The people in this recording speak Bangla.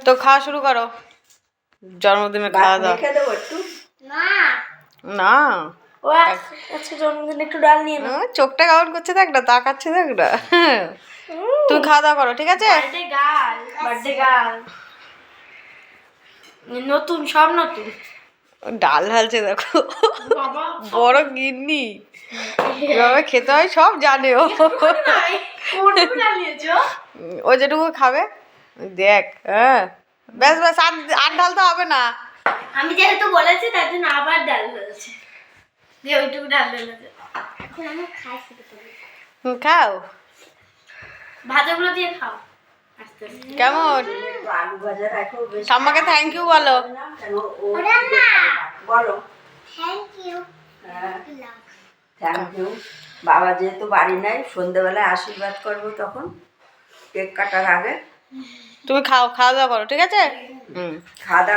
তো খাওয়া শুরু করো, জন্মদিনে খাওয়া দাওয়া। খেয়ে দেবো একটু না না ও আচ্ছা জন্মদিনে একটু ডাল নিয়ে নাও। চোখটা কেমন করছে দেখ না, তাকাচ্ছে দেখ না। তুমি খাওয়া দাওয়া করো, ঠিক আছে? বার্থডে গার্ল নতুন, সব নতুন। ডাল ঢালছে দেখো, বাবা বড় গিন্নি কিভাবে খেতে হয় সব জানে ও। কোন ডাল নিয়েছো? ও যেটুকু খাবে দেখ। হ্যাঁ ব্যাস ব্যাস, আর ঢালতে হবে না। আমি যেহেতু বলেছি তার জন্য আবার ডাল ঢেলেছে, দিয়ে ওইটুকু ডাল ঢেলেছে। এখন আমি খাই শুরু করি। খাও, ভাজাগুলো দিয়ে খাও আস্তে আস্তে। কেমন? একটু আলু ভাজা রাখো বেশ। ঠাম্মাকে থ্যাংক ইউ বলো। কেন ও বলো থ্যাংক ইউ। Thank you. বাবা যেহেতু বাড়ি নাই, সন্ধ্যেবেলায় আশীর্বাদ করবো, তখন কেক কাটার আগে তুমি খাও, খাওয়া দাওয়া করো, ঠিক আছে? খাওয়া দাওয়া